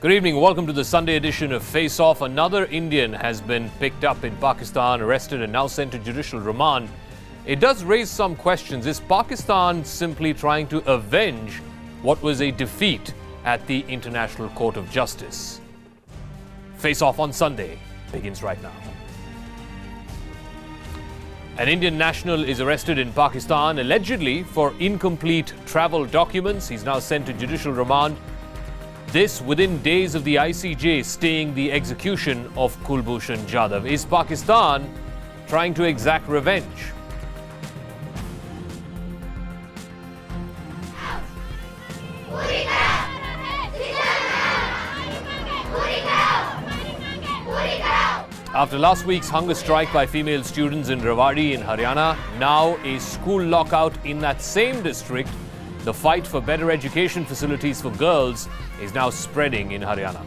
Good evening. Welcome to the Sunday edition of Face Off. Another Indian has been picked up in Pakistan, arrested and now sent to judicial remand. It does raise some questions. Is Pakistan simply trying to avenge what was a defeat at the International Court of Justice? Face Off on Sunday begins right now. An Indian national is arrested in Pakistan allegedly for incomplete travel documents. He's now sent to judicial remand. This within days of the ICJ staying the execution of Kulbhushan Jadhav. Is Pakistan trying to exact revenge? After last week's hunger strike by female students in Rewari in Haryana, now a school lockout in that same district. The fight for better education facilities for girls is now spreading in Haryana.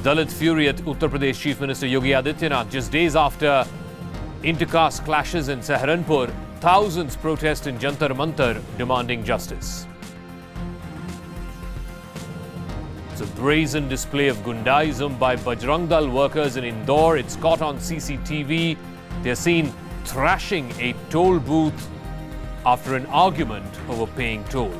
Dalit fury at Uttar Pradesh Chief Minister Yogi Adityanath. Just days after intercaste clashes in Saharanpur, thousands protest in Jantar Mantar demanding justice. It's a brazen display of Gundaism by Bajrang Dal workers in Indore. It's caught on CCTV. They're seen thrashing a toll booth after an argument over paying toll.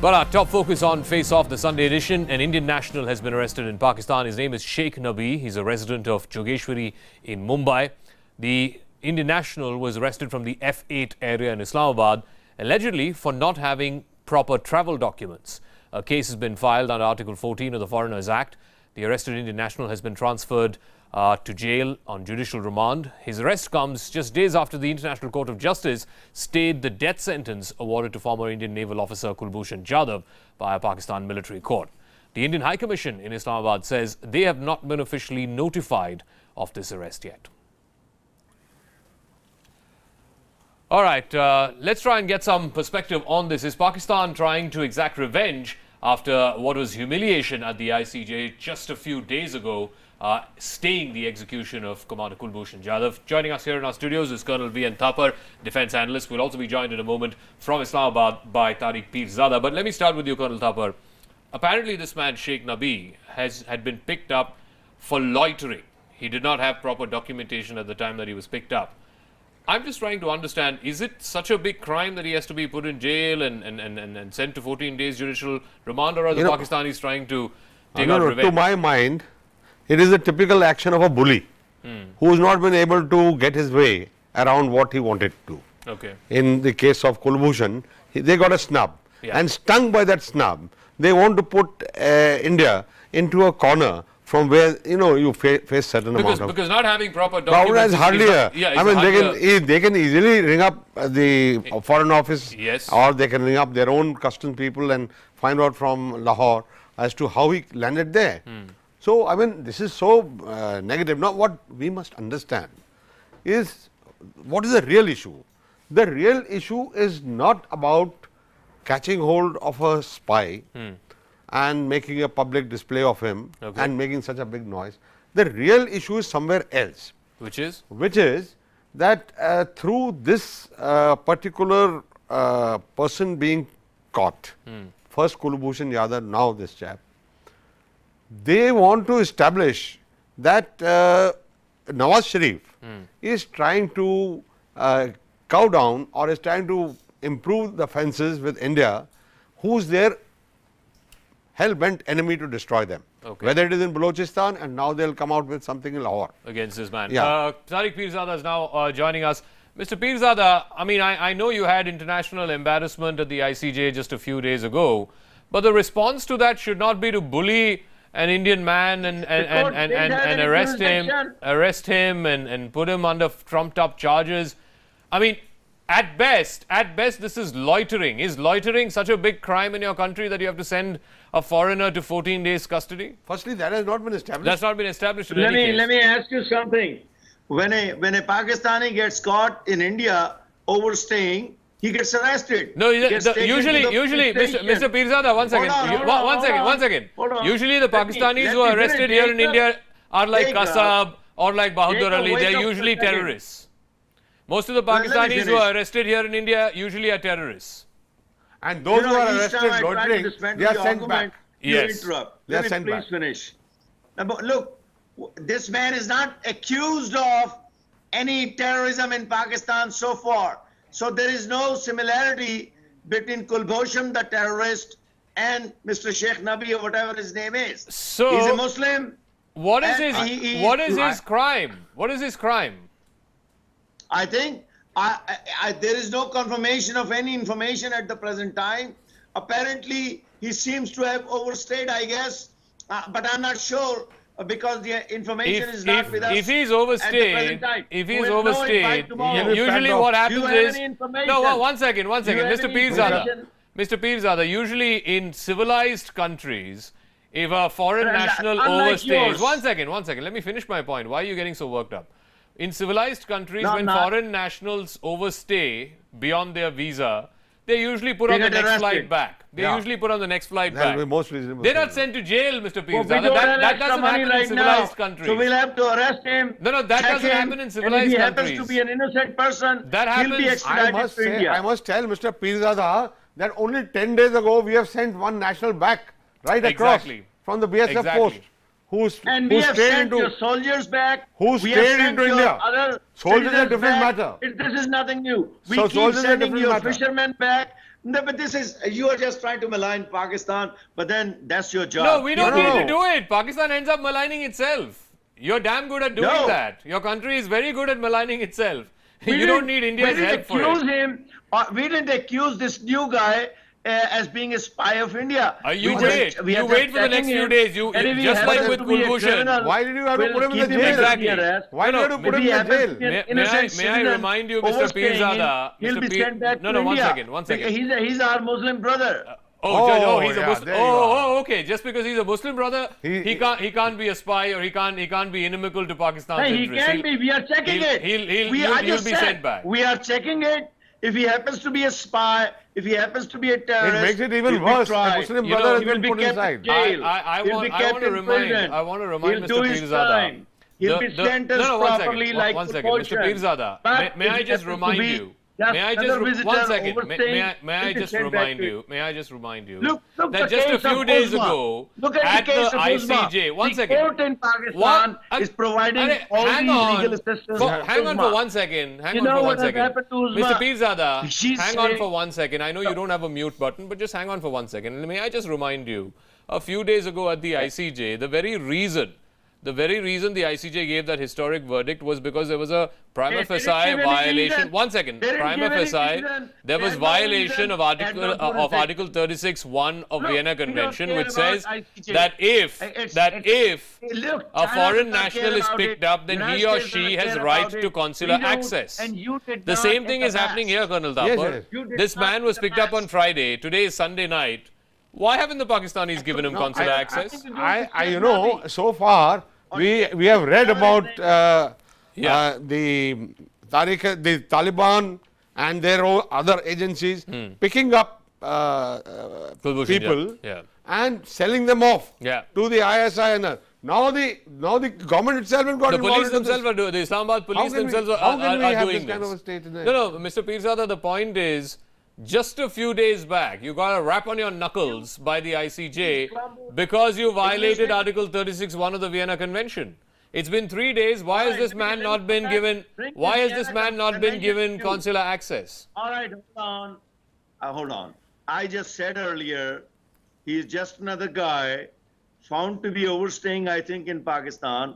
But our top focus on Face Off, the Sunday edition. An Indian national has been arrested in Pakistan. His name is Sheikh Nabi. He's a resident of Jogeshwari in Mumbai. The Indian national was arrested from the F8 area in Islamabad, allegedly for not having proper travel documents. A case has been filed under Article 14 of the Foreigners Act. The arrested Indian national has been transferred to jail on judicial remand. His arrest comes just days after the International Court of Justice stayed the death sentence awarded to former Indian naval officer Kulbhushan Jadhav by a Pakistan military court. The Indian High Commission in Islamabad says they have not been officially notified of this arrest yet. All right, let's try and get some perspective on this. Is Pakistan trying to exact revenge after what was humiliation at the ICJ just a few days ago, staying the execution of Commander Kulbhushan Jadhav? Joining us here in our studios is Colonel V.N. Thapar, defense analyst. We'll also be joined in a moment from Islamabad by Tariq Pirzada. But let me start with you, Colonel Thapar. Apparently, this man, Sheikh Nabi, had been picked up for loitering. He did not have proper documentation at the time that he was picked up. I'm just trying to understand, is it such a big crime that he has to be put in jail and sent to 14 days judicial remand, or are the Pakistanis trying to take out revenge? To my mind, it is a typical action of a bully who has not been able to get his way around what he wanted to. Okay. In the case of Kulbhushan, they got a snub. Yeah. And stung by that snub, they want to put India into a corner from where, you face certain amount of... Because not having proper documents... They can easily ring up the Foreign Office, yes, or they can ring up their own customs people and find out from Lahore as to how he landed there. So, this is so negative. Now, what we must understand is, what is the real issue? The real issue is not about catching hold of a spy and making a public display of him and making such a big noise. The real issue is somewhere else. Which is? Which is that through this particular person being caught, first Kulbhushan Jadhav, now this chap, they want to establish that Nawaz Sharif is trying to cow down or is trying to improve the fences with India, who's their hell-bent enemy to destroy them. Whether it is in Balochistan, and now they'll come out with something in Lahore. Against this man. Yeah. Tariq Pirzada is now joining us. Mr. Pirzada, I know you had international embarrassment at the ICJ just a few days ago, but the response to that should not be to bully an Indian man and arrest him and put him under trumped up charges. At best, this is loitering. Is loitering such a big crime in your country that you have to send a foreigner to 14 days custody? Firstly, that has not been established. That's not been established in any case. Let me ask you something. When a Pakistani gets caught in India overstaying, he gets arrested. No, usually, Mr. Pirzada, one second. Usually the Pakistanis who are arrested here in India are like Kasab or like Bahadur Ali. They are usually terrorists. Most of the Well, let me Pakistanis who finish. are arrested here in India usually are terrorists. And those who are each time arrested I try to loitering, dismantle they are the sent argument, back. You Yes. interrupt. They are Let me sent please back. finish. Now, but look, this man is not accused of any terrorism in Pakistan so far. So there is no similarity between Kulbhushan, the terrorist, and Mr. Sheikh Nabi or whatever his name is. So- he's a Muslim. What is And his he- what is his crime? What is his crime? I think there is no confirmation of any information at the present time. Apparently, he seems to have overstayed, I guess, but I'm not sure because the information is not with us. If he's at the overstayed, present time. if We he's will know it by overstayed, tomorrow. usually what happens Do you have is any information? no. One second, Do you have Mr. any Pirzada. information? Mr. Pirzada, usually in civilized countries, if a foreign Unlike- national unlike overstays, yours. one second, let me finish my point. Why are you getting so worked up? In civilized countries, No, I'm when not. foreign nationals overstay beyond their visa, they usually put They on the get next arrested. flight back. They Yeah. usually put on the next flight That will back. be most reasonable. They're not sent to jail, Mr. Well, we Pirzada. don't have That extra doesn't money happen in right civilized now, countries. so we'll have to arrest him. No, that check doesn't him, happen in and civilized if he happens countries. to be an innocent person, That he'll be happens- extradited I must to say, India. I must tell Mr. Pirzada that only 10 days ago we have sent one national back right across Exactly. from the BSF Exactly. post And who we have stayed sent into your soldiers back. Who We stayed have sent into your India. Other Soldiers are citizens different back. matter. This is nothing new. We So keep soldiers are sending different your matter. fishermen back. No, but this is, you are just trying to malign Pakistan, but then that's your job. No, we don't No, need no. to do it. Pakistan ends up maligning itself. You're damn good at doing No. that. Your country is very good at maligning itself. We You didn't- don't need India's we didn't help for accuse it. him, we didn't accuse this new guy as being a spy of India. You We wait. just- we You are wait just for the next checking few him, days. and if he Just like happens with to be a Kulbhushan. criminal, Why did you have to we'll put him in keep the jail? Exactly. arrest. Why did you have to put If him he in the happens jail? to be an May I innocent citizen remind you, Mr. overstaying, Pirzada, he'll Mr. be Pir- sent back No, to no, one India. second, one second. He's our Muslim brother. He's a yeah, Muslim. there you are. Okay. Just because he's a Muslim brother, he can't be a spy or he can't be inimical to Pakistan's Hey, he interests. can be. We are checking he'll- it. he'll I just be said, sent back. We are checking it. If he happens to be a spy, if he happens to be a terrorist, It makes it even he'll be worse. A tried. Muslim You know, brother he has He will been be put kept inside. in jail. I He'll want be to kept in remind prison. Mr. He'll do his Pirzada. time. He'll be sentenced properly like one second, Mr. Kulbhushan. Pirzada. But May if I he just happens to remind be you? just May I just another one visitor second? overstaying, May I he'll be just sent back remind to- you? May I just remind you Look that the just a case few of days Uzma. ago Look at at the case the of Uzma. ICJ. One the second. court in Pakistan is providing all hang these on. legal assistance. Hang on Uzma. for 1 second. Hang You on know for what 1 has second. happened to Uzma? Mr. Pirzada, She's hang on saying- for 1 second. I know you don't have a mute button, but just hang on for 1 second. May I just remind you, a few days ago at the ICJ, the very reason the ICJ gave that historic verdict was because there was a prima They didn't facie give any violation. reason. 1 second. They didn't Prima give any facie, reason. there was There's no violation reason. of That's not what it Article 36(1) of Look, Vienna we don't Convention, care which about says ICJ. that if Look, a China foreign does not national care is about picked it. up, then United he or States she doesn't has care right about to it. consular We don't, access. and you did The not same in thing the is happening past. here, Colonel Yes, Thapar. yes. You did This not man in was the picked up past. on Friday. Today is Sunday night. Why haven't the Pakistanis given him consular access? You know, so far we have read about the Taliban and their other agencies picking up Kulbhushan, people yeah. and selling them off Yeah. to the ISI and now the government itself has got The involved police in this. themselves are doing, the Islamabad police themselves how can we are have doing this kind this. of a state in there? No, Mr. Pirzada, the point is, just a few days back, you got a rap on your knuckles by the ICJ because you violated Article 36(1) of the Vienna Convention. It's been 3 days. Why has this man not been given? Why has this man not been given consular access? All right, hold on. I just said earlier, he's just another guy found to be overstaying, I think, in Pakistan.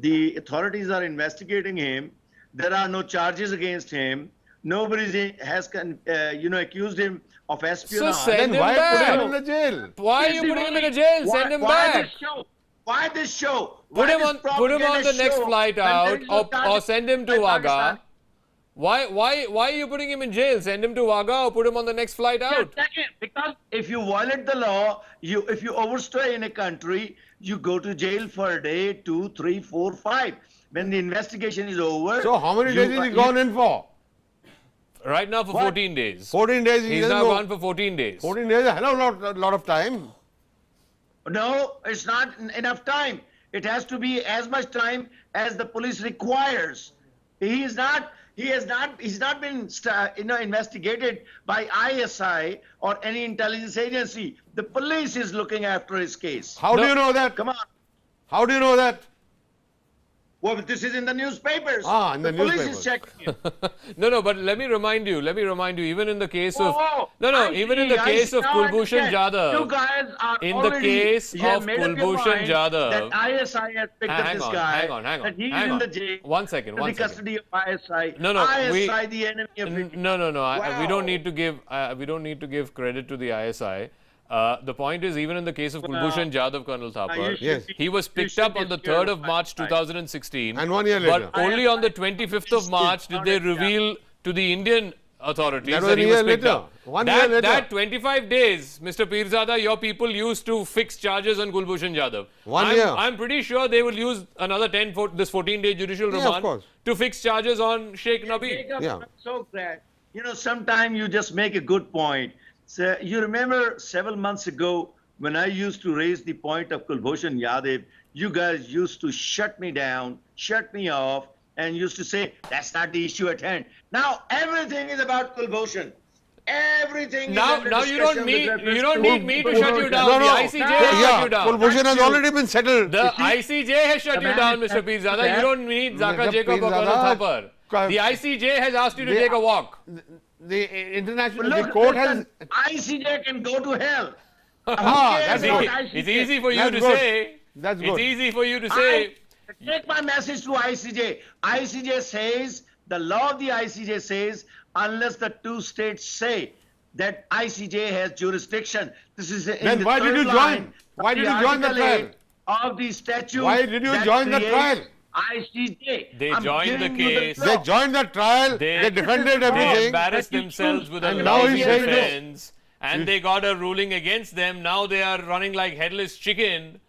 The authorities are investigating him. There are no charges against him. Nobody has, accused him of espionage. So send Then him why put back. him in the jail? Why are you putting him in a jail? Send him back. Why this show? Put Why him this on the propaganda next show flight when out, there is no or charges send him to by Wagah. Pakistan? Why are you putting him in jail? Send him to Wagah or put him on the next flight out. Second, because if you violate the law, if you overstay in a country, you go to jail for a day, 2, 3, 4, 5. When the investigation is over. So how many days is he gone in for? Right now for 14 days. 14 days. He's now gone for 14 days. 14 days is a hell of a lot of time. No, it's not enough time. It has to be as much time as the police requires. He is not He's not been investigated by ISI or any intelligence agency. The police is looking after his case. How do you know that? Come on. How do you know that? Well, this is in the newspapers. Ah, in the police newspapers. is checking it. No, but let me remind you, even in the case of, even in the I case see, of now I Kulbhushan understand. Jadhav, You guys are in the already, case you have of made up your Kulbhushan mind Jadhav, that ISI has picked up this guy, hang on, that he hang is on. in the jail, One second. the custody of ISI. No, ISI, the enemy of it. No. We don't Wow. need to give credit to the ISI. The point is, even in the case of Kulbhushan Jadhav, Colonel Thapar, Yes. he was picked up on the 3rd of March 2016. And 1 year later. But only on the 25th of March did they reveal to the Indian authorities That was that he a was year picked later. up. 1 year later. That 25 days, Mr. Pirzada, your people used to fix charges on Kulbhushan Jadhav. 1 year. I'm pretty sure they will use another this 14-day judicial Yeah, of remand course. to fix charges on Sheikh Nabi. Jacob, Yeah. I'm so glad. Sometimes you just make a good point. So you remember several months ago when I used to raise the point of Kulbhushan Yadav, you guys used to shut me down, shut me off, and used to say, that's not the issue at hand. Now everything is about Kulbhushan. Everything Now is under you don't discussion need with reference me to shut you down. No, no. The ICJ has shut you down. Kulbhushan has already been settled. The ICJ has shut you down, Mr. Pirzada. You don't need Zakka Mr. Jacob or Colonel Pirzada, Thapar. The ICJ has asked you to take a walk. The international Look, the court listen, has. ICJ can go to hell. That's See, good. It's easy for you That's to good. say. That's It's good. easy for you to say. Take my message to ICJ. ICJ says, the law of the ICJ says, unless the two states say that ICJ has jurisdiction. This is in Then the why did third you join? line Why of did you join the Article trial? 8 of the statute. Why did you that join the creates trial? ICJ. They I'm joined the giving you case. law. They joined the trial. They defended They everything. embarrassed That you themselves choose. with a And now lousy he's saying no. defense, and they got a ruling against them. Now they are running like headless chicken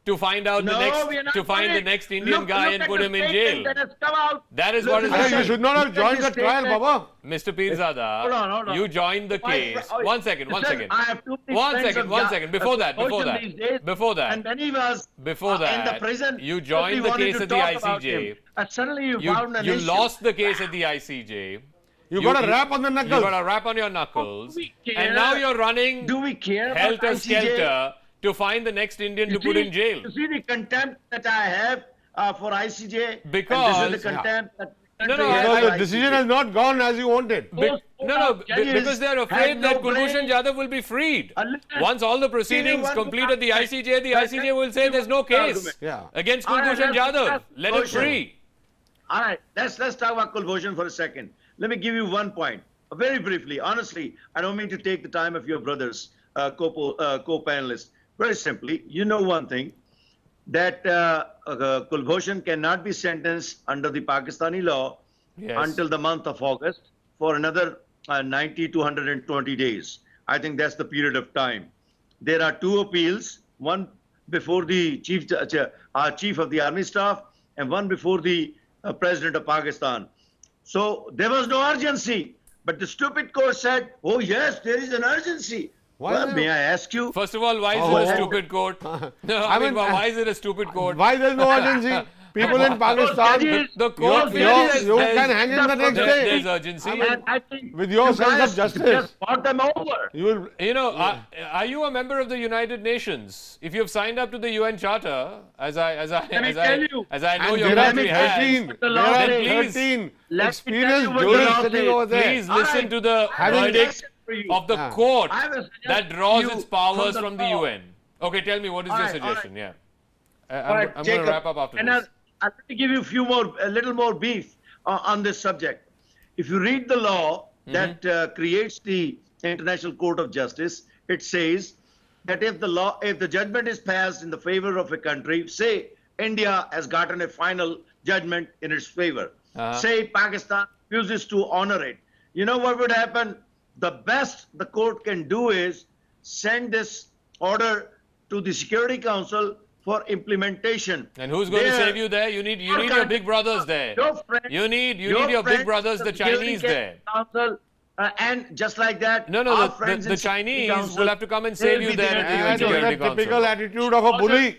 to find out No, we are not the worried. next Indian Look guy at and put the him in statement jail. that has come out. That is Look, what is listen. You happening. should not have Look at joined the the trial, statement. Baba. Mr. Pirzada, Hold on. you joined the case. One second. Listen, I have two big One friends second. of One Ja- second. Before that. these days, Before that. And when he was Before in the that, prison, you joined nobody the case wanted at to the talk about ICJ. him. And suddenly you found an You issue. lost the case at the ICJ. You got a rap on the You knuckles. got a rap on your knuckles. Do we care? And now you're running Do we care about helter ICJ? skelter to find the next Indian to put in jail. You see the contempt that I have for ICJ? Because- and this is the contempt that No, country no, has Because for the decision ICJ. has not gone as you wanted. Because they're afraid that Kulbhushan Jadhav will be freed. Listen, Once all the proceedings want to complete at the ask- ICJ, the ICJ will say there's no case Yeah. against All right, Kulbhushan let's Jadhav. discuss Let him Kulbhushan. free. All right, let's talk about Kulbhushan for a second. Let me give you one point, very briefly. Honestly, I don't mean to take the time of your brothers, co-panelists. Very simply, you know one thing, that Kulbhushan cannot be sentenced under the Pakistani law Yes. until the month of August for another 90 to 120 days. I think that's the period of time. There are two appeals, one before the chief of the army staff and one before the president of Pakistan. So there was no urgency. But the stupid court said, oh yes, there is an urgency. Why Well, not? may I ask you? First of all, why is Oh. it a stupid court? No, I mean, why is it a stupid court? Why there's no urgency? People in Pakistan, The court you says can hang in the next there's day. urgency. And I think With your you sense of guys justice. just brought them over. You will. You know, are you a member of the United Nations? If you've signed up to the UN Charter, as I know And your there are country has, 13. The There law are says- 13 Let me tell experienced you what the law jurists sitting says. over there. please listen to the Having verdict for you. of the court I will suggest that draws you its powers from from the the law. UN. Okay, tell me, what is All your right, all suggestion? Yeah. All right, I'm going Jacob, to wrap up after and this. I'll let me give you a little more beef on this subject. If you read the law that creates the International Court of Justice, it says that if the judgment is passed in the favor of a country, say India has gotten a final judgment in its favor, say Pakistan refuses to honor it, you know what would happen? The best the court can do is send this order to the Security Council for implementation. And who's going to There- save you there? You need your big brothers there. Your friend, You need your big friends, brothers, the Chinese there. Council, and just like that, No, our the friends in the Security Chinese Council, will have to come and they'll save you be there at the UN And Security that typical Council. attitude of a bully.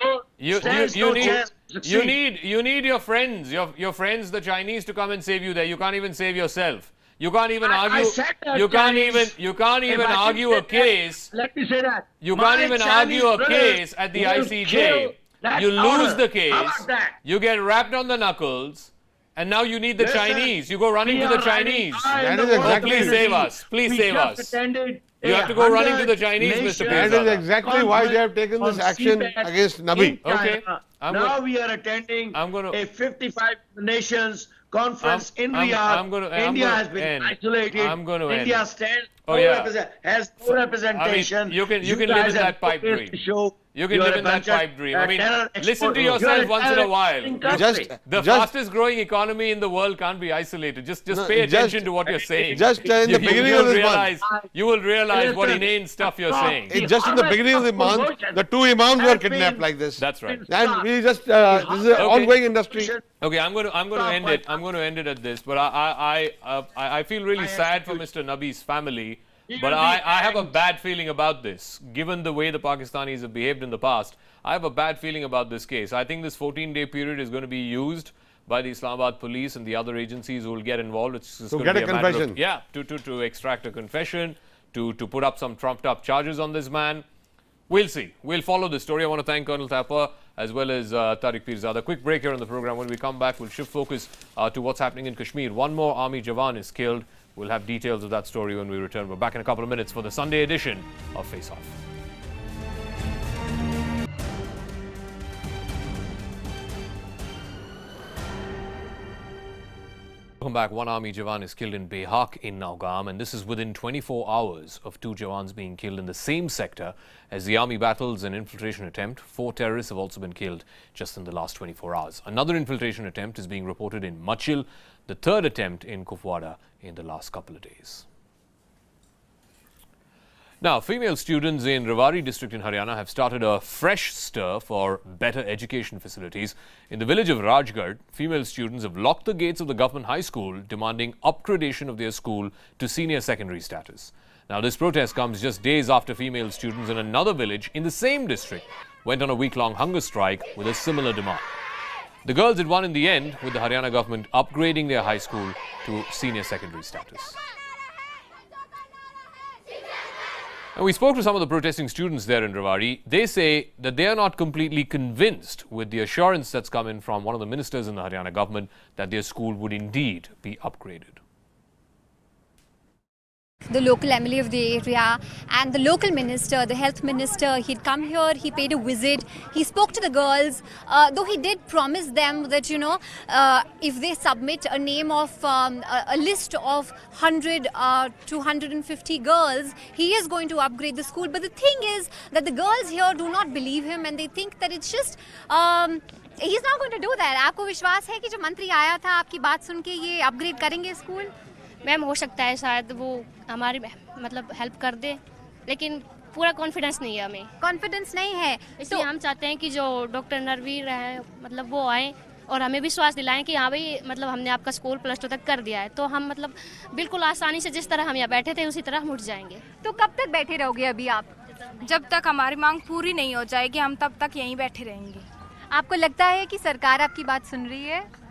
So, You stands need no chance. succeed. You need your friends, your friends, the Chinese, to come and save you there. You can't even save yourself. You can't even argue. I said that you can't Chinese, even argue a case. Let me say that. You can't even argue a case at the ICJ. You lose the case. You get wrapped on the knuckles. And now you need the Chinese. You go running to the Chinese. That is exactly. Please save us. Please save us. You have to go running to the Chinese, Mr. That is exactly why they have taken this action against Nabi. Okay. Now we are attending a 55 nations conference in Riyadh. India has been isolated. India stands has no representation. I mean, you can live in that pipe dream. You can live in that pipe dream. I mean, listen to yourself once in a while. The fastest growing economy in the world can't be isolated. Just pay attention to what you're saying. Just in the beginning of this month. You will realize what inane stuff you're saying. Just in the beginning of the month, the two imams were kidnapped like this. That's right. And we just, this is an ongoing industry. Okay, I'm going to end it. I'm going to end it at this. But I feel really sad for Mr. Nabi's family. But I have a bad feeling about this. Given the way the Pakistanis have behaved in the past, I have a bad feeling about this case. I think this 14-day period is going to be used by the Islamabad police and the other agencies who will get involved. It's to get a confession. To extract a confession, to put up some trumped-up charges on this man. We'll see. We'll follow this story. I want to thank Colonel Thapa as well as Tariq Pirzada. Quick break here on the program. When we come back, we'll shift focus to what's happening in Kashmir. One more army Jawan is killed. We'll have details of that story when we return. We're back in a couple of minutes for the Sunday edition of Face Off. Welcome back. One army Jawan is killed in Behak in Naugam, and this is within 24 hours of two Jawans being killed in the same sector as the army battles an infiltration attempt. 4 terrorists have also been killed just in the last 24 hours. Another infiltration attempt is being reported in Machil, the third attempt in Kupwara in the last couple of days. Now, female students in Rewari district in Haryana have started a fresh stir for better education facilities. In the village of Rajgarh, female students have locked the gates of the government high school, demanding upgradation of their school to senior secondary status. Now, this protest comes just days after female students in another village in the same district went on a week-long hunger strike with a similar demand. The girls had won in the end, with the Haryana government upgrading their high school to senior secondary status. And we spoke to some of the protesting students there in Rewari. They say that they are not completely convinced with the assurance that's come in from one of the ministers in the Haryana government that their school would indeed be upgraded. The local MLA of the area and the local minister, the health minister, he'd come here, he paid a visit, he spoke to the girls, though he did promise them that, you know, if they submit a name of a list of 100 to 150 girls, he is going to upgrade the school. But the thing is that the girls here do not believe him and they think that it's just... he's not going to do that. आपको विश्वास है कि जो मंत्री आया था आपकी बात सुन के ये अपग्रेड करेंगे स्कूल? मैम हो सकता है शायद वो हमारी मतलब हेल्प कर दे, लेकिन पूरा कॉन्फिडेंस नहीं है हमें। कॉन्फिडेंस नहीं है, इसलिए हम चाहते हैं कि जो डॉक्टर नरवीर हैं मतलब वो आए और हमें विश्वास दिलाएं कि हाँ भाई मतलब हमने आपका स्कूल +2 तक कर दिया है, तो हम मतलब बिल्कुल आसानी से जिस तरह हम यहाँ बैठे थे उसी तरह हम उठ जाएंगे। तो कब तक बैठे रहोगे अभी आप? जब तक हमारी मांग पूरी नहीं हो जाएगी हम तब तक यहीं बैठे रहेंगे। आपको लगता है कि सरकार आपकी बात सुन रही है?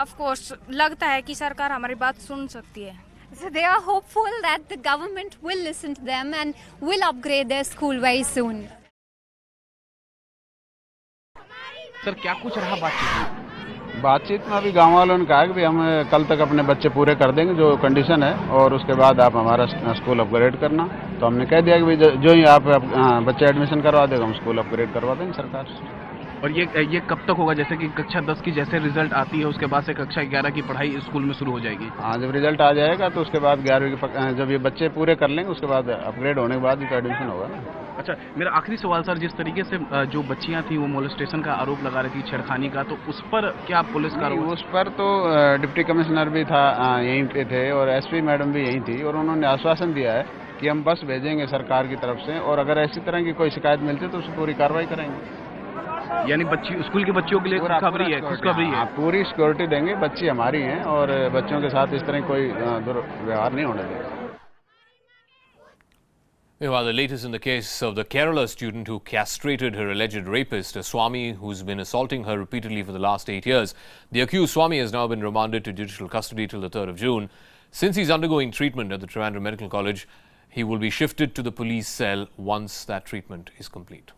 Of course, लगता है कि सरकार हमारी बात सुन सकती है। So they are hopeful that the government will listen to them and will upgrade their school very soon. Sir क्या कुछ रहा बातचीत? बातचीत में अभी गांव वालों ने कहा कि हम कल तक अपने बच्चे पूरे कर देंगे जो कंडीशन है, और उसके बाद आप हमारा स्कूल अपग्रेड करना। तो हमने कह दिया कि जो ही आप बच्चे एडमिशन करवा देगा हम स्कूल अपग्रेड करवा देंगे सरकार से। और ये कब तक होगा? जैसे कि कक्षा 10 की जैसे रिजल्ट आती है उसके बाद से कक्षा 11 की पढ़ाई स्कूल में शुरू हो जाएगी? हाँ, जब रिजल्ट आ जाएगा तो उसके बाद 11वीं की जब ये बच्चे पूरे कर लेंगे उसके बाद अपग्रेड होने के बाद ही एडमिशन होगा ना। अच्छा, मेरा आखिरी सवाल सर, जिस तरीके से जो बच्चियां थी वो मोलेस्टेशन का आरोप लगा रही थी, छेड़खानी का, तो उस पर क्या पुलिस कार्रवाई? उस पर तो डिप्टी कमिश्नर भी था यहीं पे थे और SP मैडम भी यहीं थी, और उन्होंने आश्वासन दिया है कि हम बस भेजेंगे सरकार की तरफ से, और अगर ऐसी तरह की कोई शिकायत मिलती है तो उसकी पूरी कार्रवाई करेंगे। यानी स्कूल के बच्चों के लिए खुशखबरी है? खुशखबरी है, पूरी सिक्योरिटी देंगे, बच्ची हमारी हैं और बच्चों के साथ इस तरह कोई दुर्व्यवहार नहीं होने देंगे। Meanwhile, the latest in the case of the Kerala student who castrated her alleged rapist, a Swami who's been assaulting her repeatedly for the last 8 years. The accused Swami has now been remanded to judicial custody till the 3rd of June. Since he's undergoing treatment at the Trivandrum Medical College, he will be shifted to the police cell once that treatment is complete.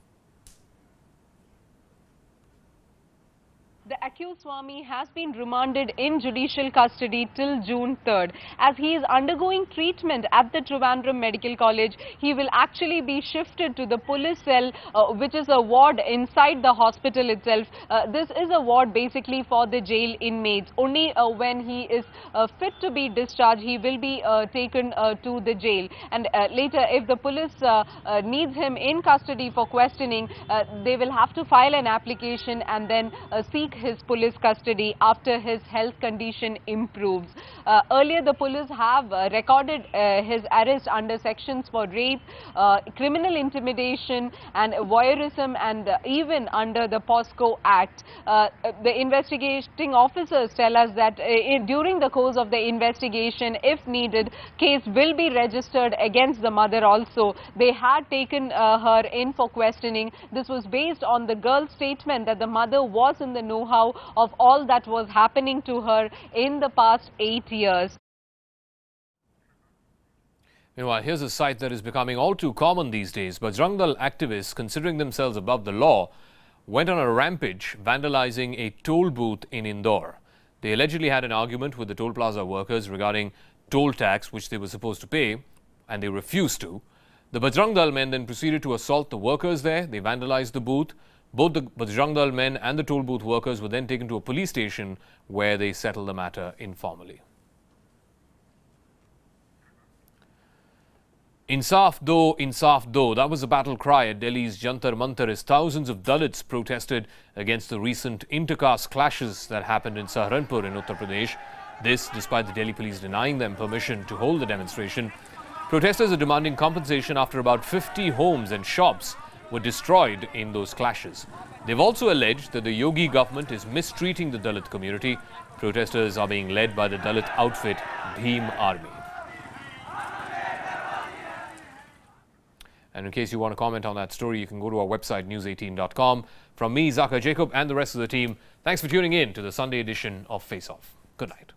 The accused Swami has been remanded in judicial custody till June 3rd. As he is undergoing treatment at the Trivandrum Medical College, he will actually be shifted to the police cell, which is a ward inside the hospital itself. This is a ward basically for the jail inmates. Only when he is fit to be discharged, he will be taken to the jail. And later, if the police needs him in custody for questioning, they will have to file an application and then seek his police custody after his health condition improves. Earlier, the police have recorded his arrest under sections for rape, criminal intimidation and voyeurism, and even under the POSCO Act. The investigating officers tell us that during the course of the investigation, if needed, case will be registered against the mother also. They had taken her in for questioning. This was based on the girl's statement that the mother was in the know-how of all that was happening to her in the past 8 years. Meanwhile, here's a sight that is becoming all too common these days. Bajrang Dal activists, considering themselves above the law, went on a rampage vandalizing a toll booth in Indore. They allegedly had an argument with the toll plaza workers regarding toll tax which they were supposed to pay, and they refused to. The Bajrang Dal men then proceeded to assault the workers there. They vandalized the booth. Both the Bajrang Dal men and the toll booth workers were then taken to a police station where they settled the matter informally. Insaf do, Insaf do. That was the battle cry at Delhi's Jantar Mantar as thousands of Dalits protested against the recent intercaste clashes that happened in Saharanpur in Uttar Pradesh. This despite the Delhi police denying them permission to hold the demonstration. Protesters are demanding compensation after about 50 homes and shops were destroyed in those clashes. They've also alleged that the Yogi government is mistreating the Dalit community. Protesters are being led by the Dalit outfit Bhim Army. And in case you want to comment on that story, you can go to our website news18.com. From me, Zakka Jacob, and the rest of the team, thanks for tuning in to the Sunday edition of Face Off. Good night.